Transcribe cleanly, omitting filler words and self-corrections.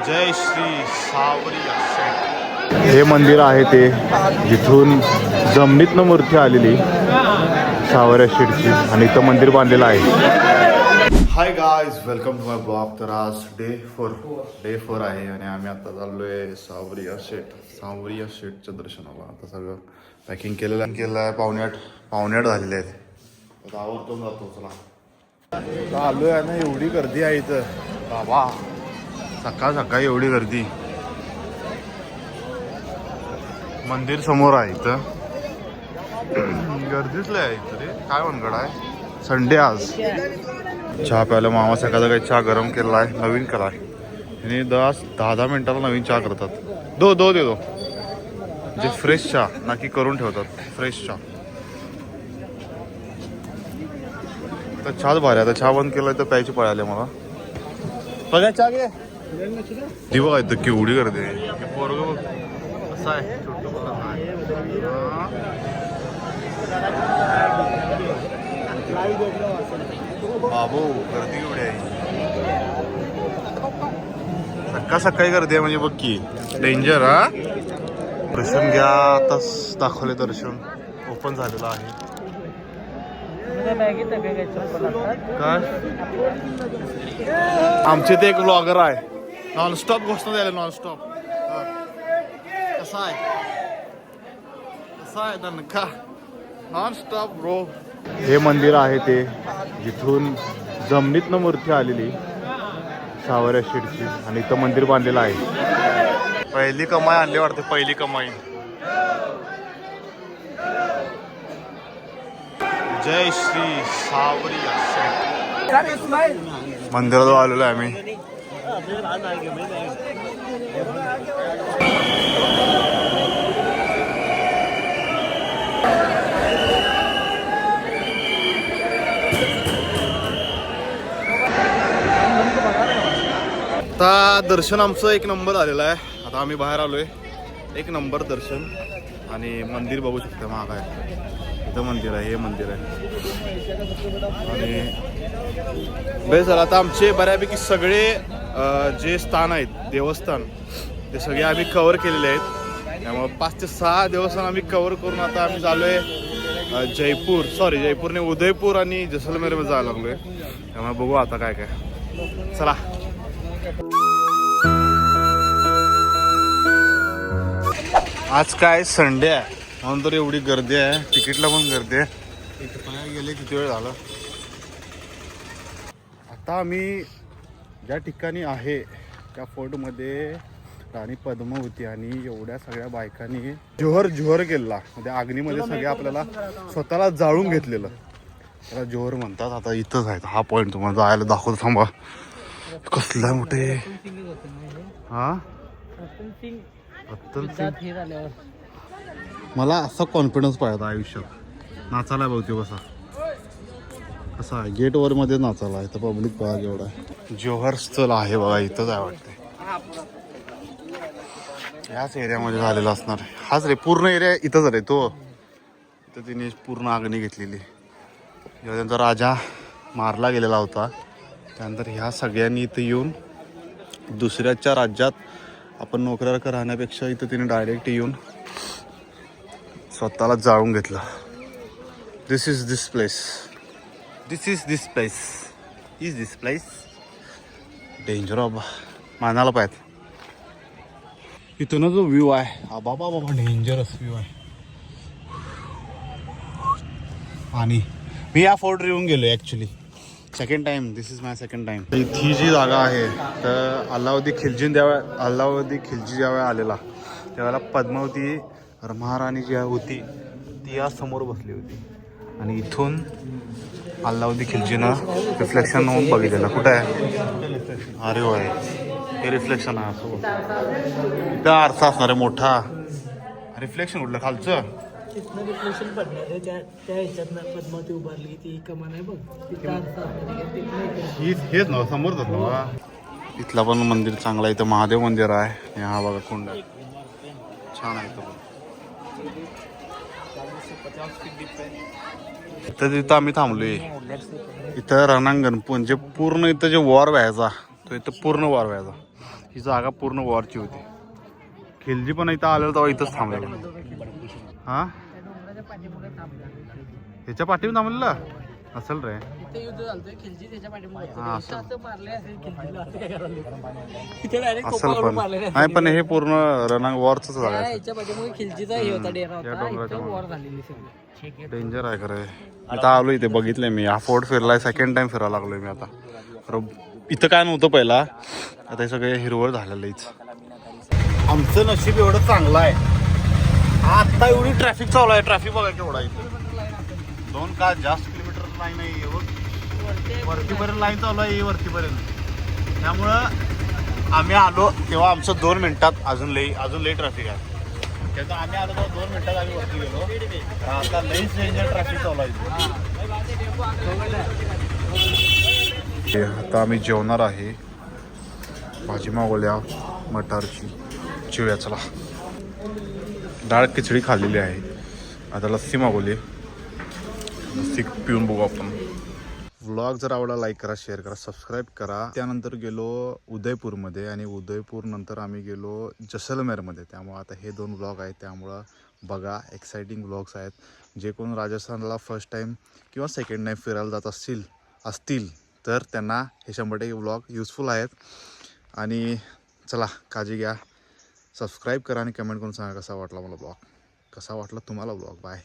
जय श्री सावरिया शेठ. हे मंदिर आहे ते जिथून जमिनीतनं मूर्ती आलेली सावरिया शेठची आणि इथं मंदिर बांधलेलं आहे. Hi guys, welcome to my blog. तर आज डे फोर आहे आणि आम्ही आता चाललोय सावरिया शेठच्या दर्शनाला. आता सगळं पॅकिंग केलेलं आहे. पावणे आठ झालेले आहेत. आता आवडतो जातो. चला आलोय आहे ना. एवढी गर्दी आहे इथं बाबा. सकाळी एवढी गर्दी. मंदिर समोर आहे इथं. गर्दीच लय आहे इथं रे. काय मनगड आहे. संडे आज. चहा प्यायला मामा सकाळचा काही चहा गरम केला आहे. नवीन केला आहे आणि 10 मिनिटाला नवीन चहा करतात. दो दे दो जे फ्रेश चहा ना की करून ठेवतात. फ्रेश चहा तर चहाच भारी. आता चहा बंद केलाय तर प्यायची पळाले मला. बघा चहा घे. दिवा इथं केवढी गर्दी आहे. पोरग बघ कसं आहे. छोटं बघा बाबू. गर्दी एवढी आहे. सकाळी गर्दी आहे म्हणजे बघ की डेंजर. हा दर्शन घ्या. आताच दाखवले दर्शन ओपन झालेलं आहे. काय आमचे ते एक ब्लॉगर आहे. नॉनस्टॉप घोषणा द्यायला. नॉनस्टॉप कसा आहे दणका. Nonstop bro. हे मंदिर आहे ते जिथून जमिनीतनं मूर्ती आलेली सावरिया शेठची आणि इथं मंदिर बांधलेलं आहे. पहिली कमाई आणली वाटते. पहिली कमाई. जय श्री सावरिया शेठ. मंदिराजवळ आलेलो आहे आम्ही. आता दर्शन आमचं एक नंबर आलेलं आहे. आता आम्ही बाहेर आलोय. एक नंबर दर्शन आणि मंदिर बघू शकता. महाग आहे इथं मंदिर आहे. हे मंदिर आहे आणि बेस झालं. आता आमचे बऱ्यापैकी सगळे जे स्थान आहेत देवस्थान ते सगळे आम्ही कव्हर केलेले आहेत. त्यामुळे 5 ते 6 देवस्थान आम्ही कव्हर करून आता आम्ही चाललोय जयपूर नाही उदयपूर आणि जैसलमेरमध्ये जायला लागलोय. त्यामुळे बघू आता काय काय. चला. आज काय संडे आहे म्हणून तर एवढी गर्दी आहे. तिकीटला पण गर्दी आहे. इथे पण गेले किती वेळ झाला. आता आम्ही ज्या ठिकाणी आहे त्या फोर्टमध्ये राणी पद्मावती आणि एवढ्या सगळ्या बायकांनी जोहर केला. म्हणजे अग्नीमध्ये सगळे आपल्याला स्वतःला जाळून घेतलेलं. त्याला जोहर म्हणतात. आता इथंच आहे हा पॉईंट. तुम्हाला जायला दाखवतो. थांबा. कसला मोठे. हा मला असा कॉन्फिडन्स पाहिजे आयुष्यात. नाचायला बघतो कसा आहे. गेटवर मध्ये नाचायला आहे तर पब्लिक बघा एवढा. जोहर स्थल आहे बघा. इथंच आहे वाटते. याच एरियामध्ये झालेला असणार. हाच रे पूर्ण एरिया इथंच रे तो. इथं तिने पूर्ण आगनी घेतलेली. जेव्हा त्यांचा राजा मारला गेलेला होता त्यानंतर ह्या सगळ्यांनी इथं येऊन दुसऱ्याच्या राज्यात आपण नोकऱ्या राहण्यापेक्षा इथं तिने डायरेक्ट येऊन स्वतःला जाळून घेतलं. दिस इज दिस प्लेस. डेंजर बाबा. मानायला पाहिजे. इथून जो व्ह्यू आहे बाबा डेंजरस व्ह्यू आहे. आणि मी या फोर्टवर येऊन गेलो actually second time. This is my second time. इथी जी जागा आहे तर अल्लाउद्दीन खिलजी ज्यावेळेला आलेला त्यावेळेला पद्मावती महाराणी जी होती ती या समोर बसली होती आणि इथून अल्लाउद्दीन खिलजीनं रिफ्लेक्शन होऊन बघितलेलं. कुठं आहे. अरे होय हे रिफ्लेक्शन आहे. असं इथं आरसा असणार आहे मोठा. रिफ्लेक्शन कुठलं खालचं. रिफ्लेक्शन पडणार त्या ह्याच्यातनं पद्मावती उभारली ती कमान आहे बघ. हेच ना समोर जात ना. इथला पण मंदिर चांगला आहे. इथं महादेव मंदिर आहे. हा बघा कुंड छान आहे. इथं तिथं आम्ही थांबलोय. इथं रणांगण म्हणजे पूर्ण इथं जे वॉर व्हायचा तो इथं पूर्ण वॉर व्हायचा. ही जागा पूर्ण वॉरची होती. खिलजी पण इथं आलेलं तेव्हा इथंच थांबलेलं. हा ह्याच्या पाठीवर थांबलेलं असेल रे. इथे युद्ध झालतंय खिलजी त्याच्या पाठीमागे होते. हा, इथं असं मारले असेल खिलजीला असं काय करायला. इथे डायरेक्ट असेल कोपावरून पण मारले नाही, पण हे पूर्ण रणांग वॉरच जागा आहे. याच्या पाठीमागे खिलजीचा हे होता डेरा या होता. डोंगराच्या इथं मागे. वॉर झालेली सगळी. डेंजर आहे खरं. इथं आलो, इथे बघितलंय मी. हा फोर्ट फिरलाय, सेकंड टाइम फिरायला लागलोय मी आता. इथं काय नव्हतं पहिला, आता हे सगळे हिरवळ झालेलंच. आमचं नशीब एवढं चांगलं आहे, आता एवढी ट्रॅफिक चालू आहे. ट्रॅफिक बघा केवढा इथं. 2 का जास्त किलोमीटर लाईन आहे. वरतीपर्यंत लाईन चालू आहे वरतीपर्यंत. त्यामुळं आम्ही आलो तेव्हा आमचं 2 मिनिटात अजून लई ट्रॅफिक आहे. त्याचं आम्ही आलो तेव्हा 2 मिनिटात आम्ही वरती गेलो. आता लईच डेंजर ट्रॅफिक चालू आहे. आता आम्ही जेवणार आहे. भाजी मागवल्या मटारची. जेवूया चला. डाळ खिचडी खाल्लेली आहे. आता लस्सी मागवली. लस्सी पिऊन बघू आपण. व्लॉग जर आवडला लाईक करा, शेअर करा, सबस्क्राईब करा. त्यानंतर गेलो उदयपूरमध्ये आणि उदयपूर नंतर आम्ही गेलो जैसलमेरमध्ये. त्यामुळं आता हे 2 व्लॉग आहेत. त्यामुळं बघा, एक्साइटिंग व्लॉग्स आहेत. जे कोण राजस्थानला फर्स्ट टाईम किंवा सेकंड टाईम फिरायला जात असतील तर त्यांना हे 100% व्लॉग युजफुल आहेत. आणि चला, काळजी घ्या, सबस्क्राईब करा आणि कमेंट करून सांगा कसा वाटला मला व्लॉग, कसा वाटला तुम्हाला व्लॉग. बाय.